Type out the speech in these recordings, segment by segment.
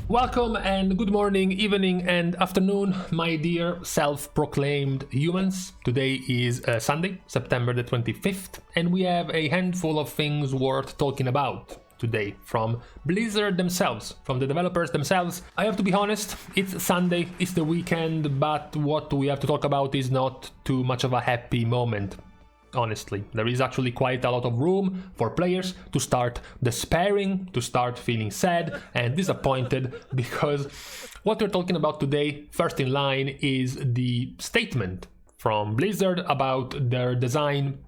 Welcome and good morning, evening and afternoon, my dear self-proclaimed humans. Today is Sunday, September the 25th, and we have a handful of things worth talking about today from Blizzard themselves, from the developers themselves. I have to be honest, it's Sunday, it's the weekend, but what we have to talk about is not too much of a happy moment. Honestly, there is actually quite a lot of room for players to start despairing, to start feeling sad and disappointed, because what we're talking about today, first in line, is the statement from Blizzard about their design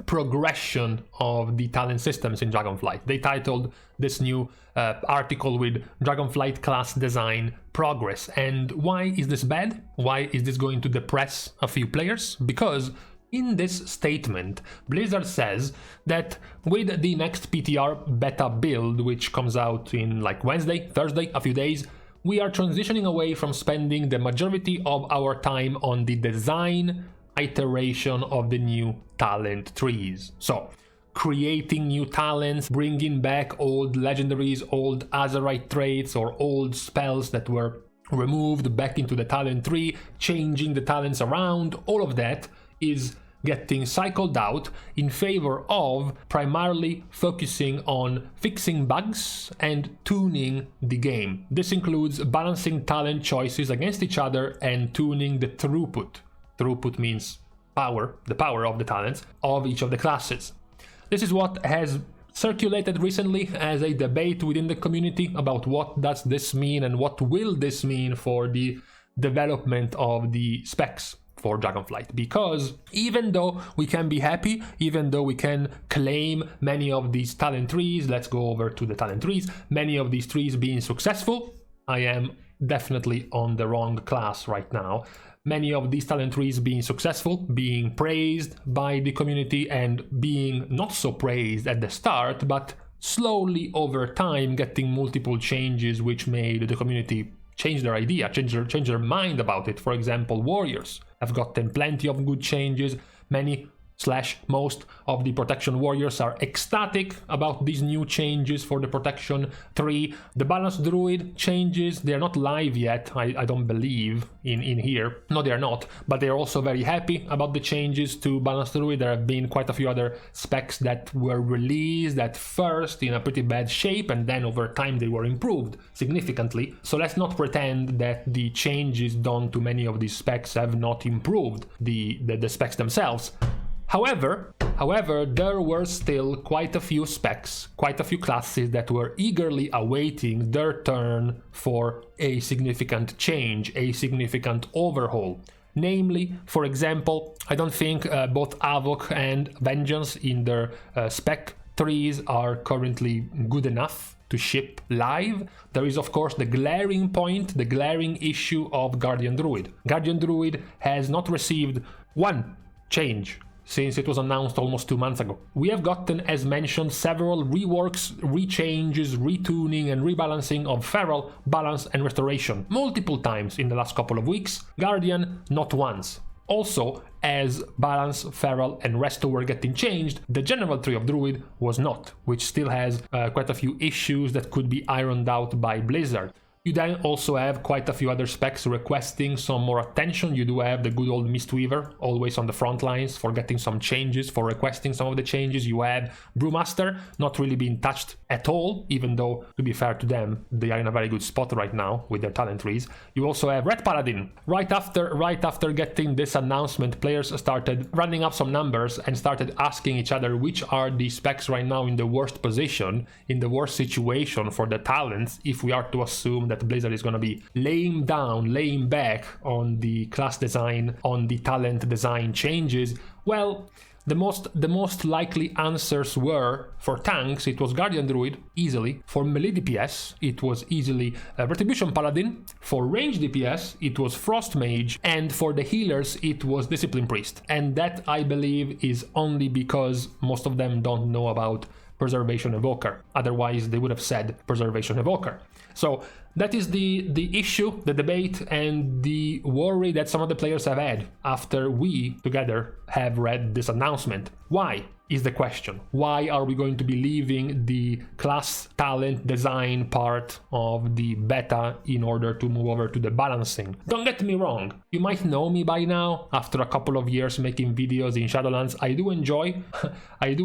progression of the talent systems in Dragonflight. They titled this new article with Dragonflight class design progress. And why is this bad? Why is this going to depress a few players? Because in this statement, Blizzard says that with the next PTR beta build, which comes out in like Wednesday, Thursday, a few days, we are transitioning away from spending the majority of our time on the design iteration of the new talent trees. So, creating new talents, bringing back old legendaries, old Azerite traits, or old spells that were removed back into the talent tree, changing the talents around, all of that is getting cycled out in favor of primarily focusing on fixing bugs and tuning the game. This includes balancing talent choices against each other and tuning the throughput. Throughput means power, the power of the talents of each of the classes. This is what has circulated recently as a debate within the community about what does this mean and what will this mean for the development of the specs for Dragonflight. Because even though we can be happy, even though we can claim many of these talent trees, let's go over to the talent trees, many of these trees being successful, I am definitely on the wrong class right now. Many of these talent trees being successful, being praised by the community and being not so praised at the start, but slowly over time getting multiple changes which made the community change their idea, change their mind about it. For example, warriors have gotten plenty of good changes. Many / most of the protection warriors are ecstatic about these new changes for the protection 3. The balance druid changes, they're not live yet, I don't believe, in here. No, they're not, but they're also very happy about the changes to balance druid. There have been quite a few other specs that were released at first in a pretty bad shape, and then over time they were improved significantly. So let's not pretend that the changes done to many of these specs have not improved the specs themselves. However, there were still quite a few specs, quite a few classes that were eagerly awaiting their turn for a significant change, a significant overhaul. Namely, for example, I don't think both Evoker and Vengeance in their spec trees are currently good enough to ship live. There is of course the glaring point, the glaring issue of Guardian Druid. Guardian Druid has not received one change since it was announced almost 2 months ago. We have gotten, as mentioned, several reworks, rechanges, retuning and rebalancing of Feral, Balance and Restoration multiple times in the last couple of weeks. Guardian, not once. Also, as Balance, Feral and Resto were getting changed, the general tree of Druid was not, which still has quite a few issues that could be ironed out by Blizzard. You then also have quite a few other specs requesting some more attention. You do have the good old Mistweaver, always on the front lines for getting some changes, for requesting some of the changes. You have Brewmaster, not really being touched at all, even though, to be fair to them, they are in a very good spot right now with their talent trees. You also have Red Paladin. Right after getting this announcement, players started running up some numbers and started asking each other which are the specs right now in the worst position, in the worst situation for the talents, if we are to assume that Blizzard is going to be laying back on the class design, on the talent design changes. Well, the most likely answers were, for tanks, it was Guardian Druid, easily. For melee DPS, it was easily Retribution Paladin. For range DPS, it was Frost Mage. And for the healers, it was Discipline Priest. And that, I believe, is only because most of them don't know about Preservation Evoker. Otherwise, they would have said Preservation Evoker. So that is the issue, the debate, and the worry that some of the players have had after we together have read this announcement. Why? is the question. Why are we going to be leaving the class talent design part of the beta in order to move over to the balancing? Don't get me wrong, you might know me by now. After a couple of years making videos in Shadowlands, I do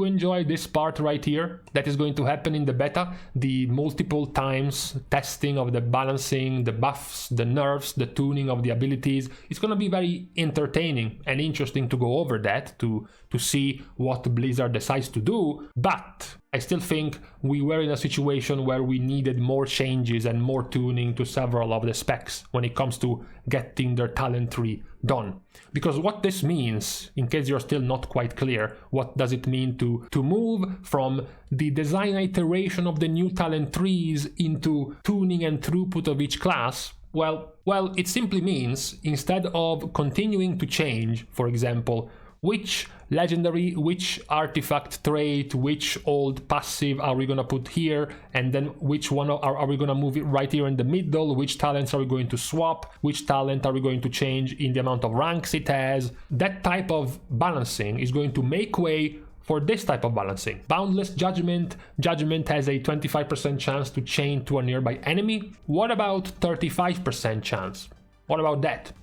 enjoy this part right here that is going to happen in the beta. The multiple times testing of the balancing, the buffs, the nerfs, the tuning of the abilities. It's going to be very entertaining and interesting to go over that, to see what Blizzard decides to do. But I still think we were in a situation where we needed more changes and more tuning to several of the specs when it comes to getting their talent tree done. Because what this means, in case you're still not quite clear, what does it mean to move from the design iteration of the new talent trees into tuning and throughput of each class? Well, it simply means instead of continuing to change, for example, which legendary, which artifact trait, which old passive are we gonna put here, and then which one are we gonna move it right here in the middle, which talents are we going to swap, which talent are we going to change in the amount of ranks it has. That type of balancing is going to make way for this type of balancing. Boundless Judgment. Judgment has a 25% chance to chain to a nearby enemy. What about 35% chance? What about that?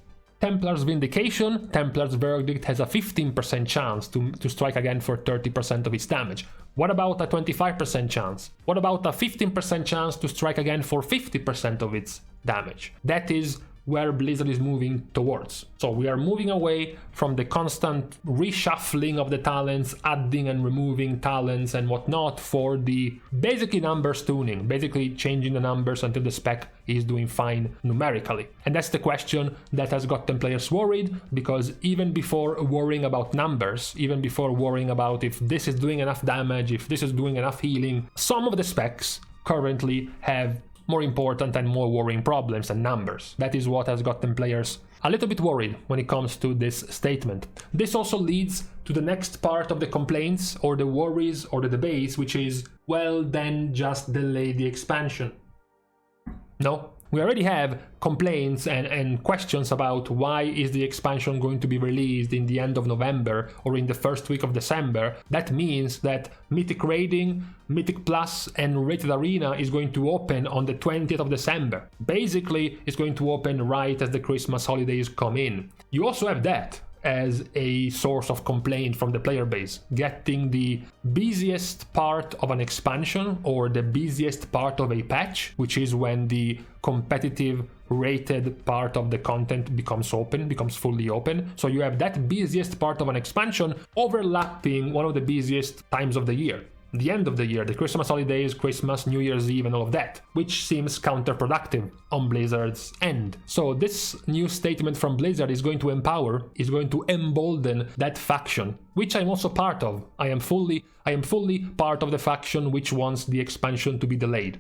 Templar's Vindication. Templar's Verdict has a 15% chance to strike again for 30% of its damage. What about a 25% chance? What about a 15% chance to strike again for 50% of its damage? That is where Blizzard is moving towards. So we are moving away from the constant reshuffling of the talents, adding and removing talents and whatnot, for the basically numbers tuning, basically changing the numbers until the spec is doing fine numerically. And that's the question that has gotten players worried, because even before worrying about numbers, even before worrying about if this is doing enough damage, if this is doing enough healing, some of the specs currently have more important and more worrying problems than numbers. That is what has gotten players a little bit worried when it comes to this statement. This also leads to the next part of the complaints or the worries or the debates, which is, well, then just delay the expansion. No, we already have complaints and questions about why is the expansion going to be released in the end of November or in the first week of December. That means that Mythic Raiding, Mythic Plus and Rated Arena is going to open on the 20th of December. Basically, it's going to open right as the Christmas holidays come in. You also have that as a source of complaint from the player base. Getting the busiest part of an expansion or the busiest part of a patch, which is when the competitive rated part of the content becomes fully open. So you have that busiest part of an expansion overlapping one of the busiest times of the year. The end of the year, the Christmas holidays, Christmas, New Year's Eve and all of that, which seems counterproductive on Blizzard's end. So this new statement from Blizzard is going to embolden that faction, which I'm also part of. I am fully part of the faction which wants the expansion to be delayed.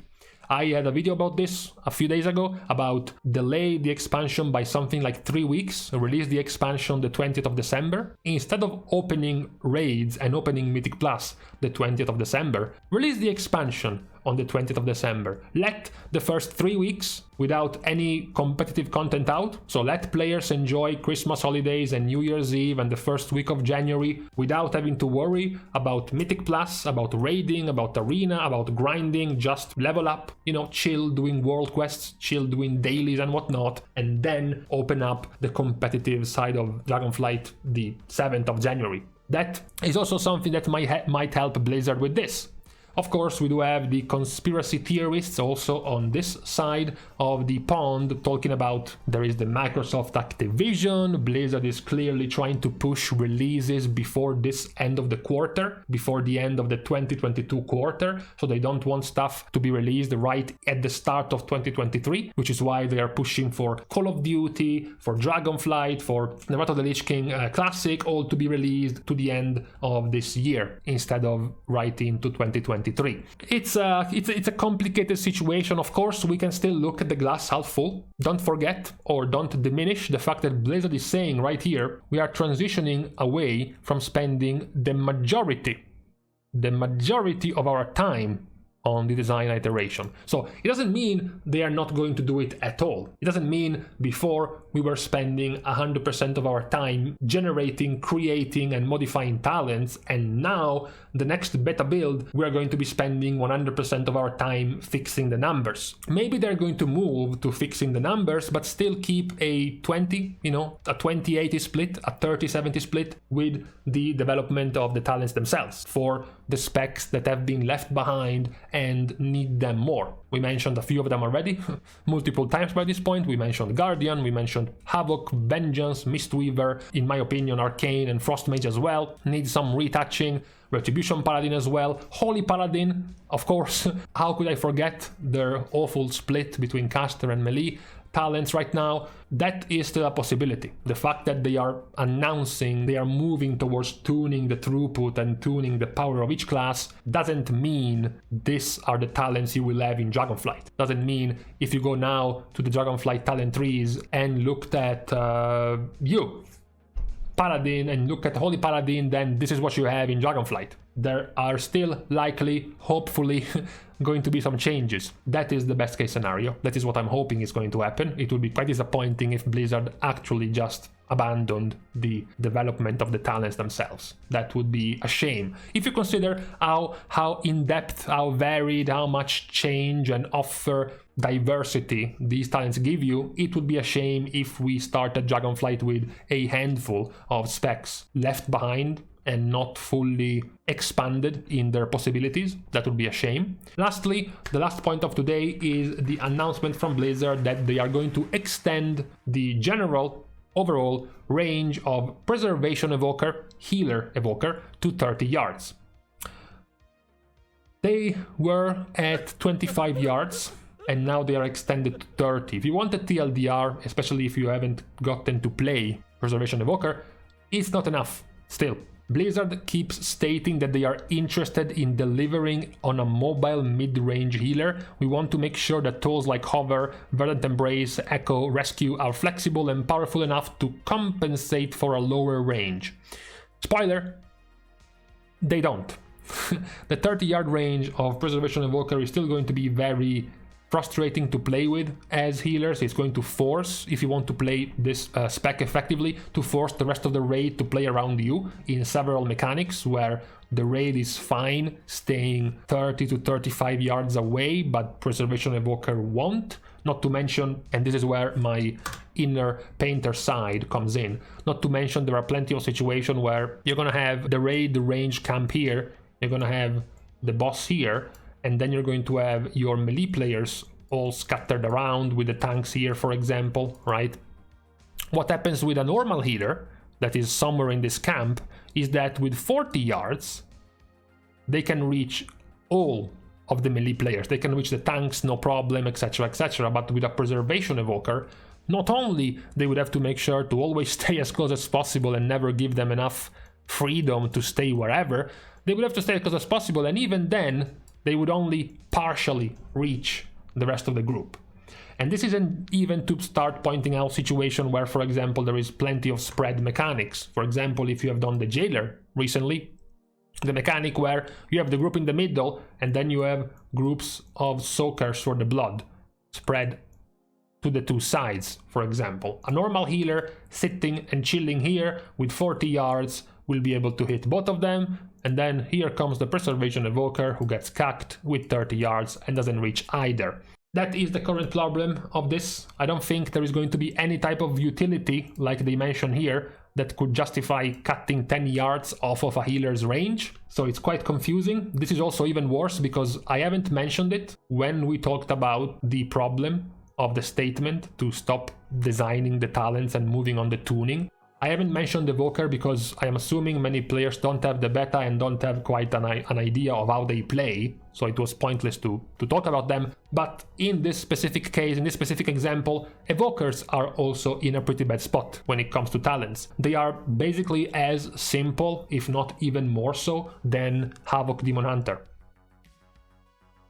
I had a video about this a few days ago, about delay the expansion by something like 3 weeks, release the expansion the 20th of December. Instead of opening raids and opening Mythic Plus the 20th of December, release the expansion on the 20th of December. Let the first 3 weeks without any competitive content out, so let players enjoy Christmas holidays and New Year's Eve and the first week of January without having to worry about Mythic Plus, about raiding, about arena, about grinding. Just level up, chill doing world quests, chill doing dailies and whatnot, and then open up the competitive side of Dragonflight the 7th of January. That is also something that might help Blizzard with this. Of course, we do have the conspiracy theorists also on this side of the pond talking about there is the Microsoft Activision. Blizzard is clearly trying to push releases before this end of the quarter, before the end of the 2022 quarter. So they don't want stuff to be released right at the start of 2023, which is why they are pushing for Call of Duty, for Dragonflight, for the Wrath of the Lich King Classic, all to be released to the end of this year instead of right into 2023. It's a complicated situation. Of course, we can still look at the glass half full. Don't forget or don't diminish the fact that Blizzard is saying right here, we are transitioning away from spending the majority of our time on the design iteration. So it doesn't mean they are not going to do it at all. It doesn't mean before we were spending 100% of our time generating, creating, and modifying talents, and now the next beta build, we are going to be spending 100% of our time fixing the numbers. Maybe they're going to move to fixing the numbers, but still keep a 20, a 20-80 split, a 30-70 split with the development of the talents themselves for the specs that have been left behind and need them more. We mentioned a few of them already, multiple times by this point. We mentioned Guardian, we mentioned Havoc, Vengeance, Mistweaver, in my opinion Arcane and Frostmage as well, need some retouching. Retribution Paladin as well, Holy Paladin, of course. How could I forget their awful split between caster and melee talents right now? That is still a possibility. The fact that they are announcing they are moving towards tuning the throughput and tuning the power of each class doesn't mean these are the talents you will have in Dragonflight. Doesn't mean if you go now to the Dragonflight talent trees and looked at Paladin and look at Holy Paladin, then this is what you have in Dragonflight. There are still likely, hopefully, going to be some changes. That is the best case scenario. That is what I'm hoping is going to happen. It would be quite disappointing if Blizzard actually just abandoned the development of the talents themselves. That would be a shame. If you consider how in-depth, how varied, how much change and offer diversity these talents give you, it would be a shame if we started Dragonflight with a handful of specs left behind and not fully expanded in their possibilities. That would be a shame. Lastly, the last point of today is the announcement from Blizzard that they are going to extend the general overall range of Preservation Evoker, Healer Evoker to 30 yards. They were at 25 yards and now they are extended to 30. If you want a TLDR, especially if you haven't gotten to play Preservation Evoker, it's not enough still. Blizzard keeps stating that they are interested in delivering on a mobile mid-range healer. We want to make sure that tools like Hover, Verdant Embrace, Echo, Rescue are flexible and powerful enough to compensate for a lower range. Spoiler, they don't. The 30-yard range of Preservation Evoker is still going to be very frustrating to play with as healers. It's going to force, if you want to play this spec effectively, to force the rest of the raid to play around you in several mechanics where the raid is fine staying 30 to 35 yards away, but Preservation Evoker won't. Not to mention, and this is where my inner painter side comes in, not to mention there are plenty of situations where you're gonna have the raid, the range camp here, you're gonna have the boss here, and then you're going to have your melee players all scattered around with the tanks here, for example, right? What happens with a normal healer that is somewhere in this camp is that with 40 yards, they can reach all of the melee players. They can reach the tanks, no problem, etc, etc. But with a Preservation Evoker, not only they would have to make sure to always stay as close as possible and never give them enough freedom to stay wherever, they would have to stay as close as possible, and even then, they would only partially reach the rest of the group. And this isn't even to start pointing out situations where, for example, there is plenty of spread mechanics. For example, if you have done the Jailer recently, the mechanic where you have the group in the middle and then you have groups of soakers for the blood spread to the two sides, for example. A normal healer sitting and chilling here with 40 yards will be able to hit both of them, and then here comes the Preservation Evoker who gets cacked with 30 yards and doesn't reach either. That is the current problem of this. I don't think there is going to be any type of utility, like they mention here, that could justify cutting 10 yards off of a healer's range, so it's quite confusing. This is also even worse because I haven't mentioned it when we talked about the problem of the statement to stop designing the talents and moving on the tuning. I haven't mentioned Evoker because I am assuming many players don't have the beta and don't have quite an idea of how they play, so it was pointless to talk about them. But in this specific case, in this specific example, Evokers are also in a pretty bad spot when it comes to talents. They are basically as simple, if not even more so, than Havoc Demon Hunter.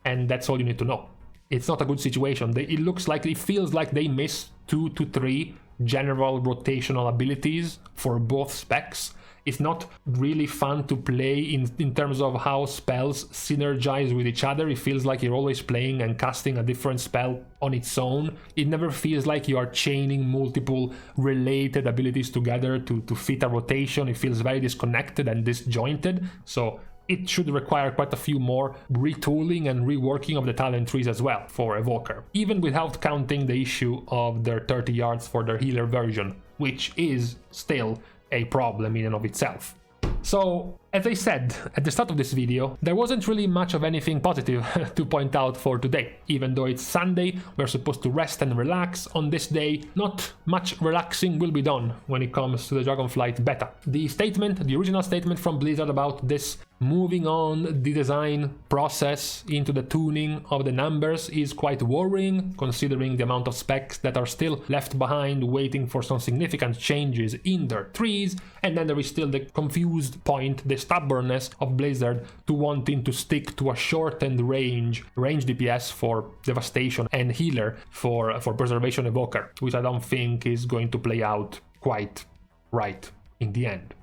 And that's all you need to know. It's not a good situation. It feels like they miss 2 to 3 general rotational abilities for both specs. It's not really fun to play in terms of how spells synergize with each other. It feels like you're always playing and casting a different spell on its own. It never feels like you are chaining multiple related abilities together to fit a rotation. It feels very disconnected and disjointed. So it should require quite a few more retooling and reworking of the talent trees as well for Evoker, even without counting the issue of their 30 yards for their healer version, which is still a problem in and of itself. So, as I said at the start of this video, there wasn't really much of anything positive to point out for today. Even though it's Sunday, we're supposed to rest and relax on this day, not much relaxing will be done when it comes to the Dragonflight Beta. The original statement from Blizzard about this moving on the design process into the tuning of the numbers is quite worrying, considering the amount of specs that are still left behind waiting for some significant changes in their trees, and then there is still the confused point, the stubbornness of Blizzard to wanting to stick to a shortened range DPS for Devastation and Healer for Preservation Evoker, which I don't think is going to play out quite right in the end.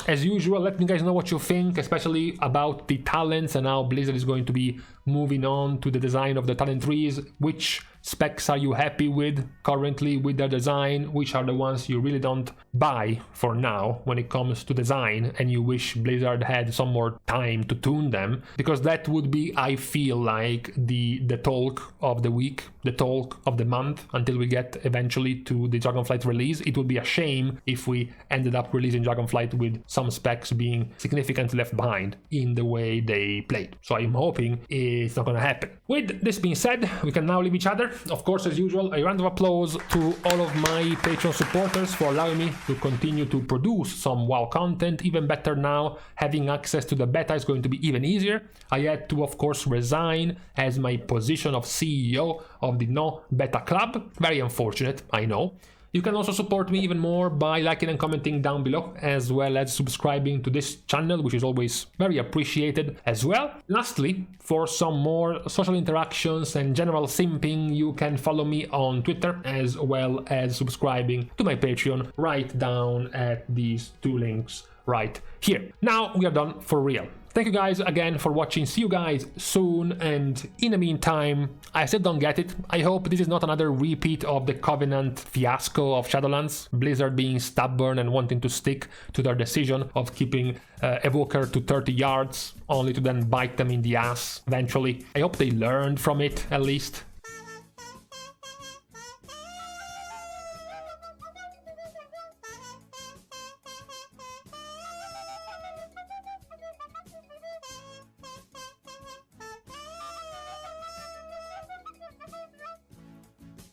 As usual, let me guys know what you think, especially about the talents and how Blizzard is going to be moving on to the design of the talent trees. Which specs are you happy with currently with their design? Which are the ones you really don't buy for now when it comes to design and you wish Blizzard had some more time to tune them? Because that would be, I feel like, the talk of the week, the talk of the month, until we get eventually to the Dragonflight release. It would be a shame if we ended up releasing Dragonflight with some specs being significantly left behind in the way they played. So I'm hoping it's not gonna happen. With this being said, we can now leave each other. Of course, as usual, a round of applause to all of my Patreon supporters for allowing me to continue to produce some WoW content. Even better now, having access to the beta is going to be even easier. I had to, of course, resign as my position of CEO of the No Beta Club. Very unfortunate, I know. You can also support me even more by liking and commenting down below, as well as subscribing to this channel, which is always very appreciated as well. Lastly, for some more social interactions and general simping, you can follow me on Twitter, as well as subscribing to my Patreon right down at these two links right here. Now we are done for real. Thank you guys again for watching. See you guys soon, and in the meantime, I still don't get it. I hope this is not another repeat of the Covenant fiasco of Shadowlands. Blizzard being stubborn and wanting to stick to their decision of keeping Evoker to 30 yards, only to then bite them in the ass eventually. I hope they learned from it, at least.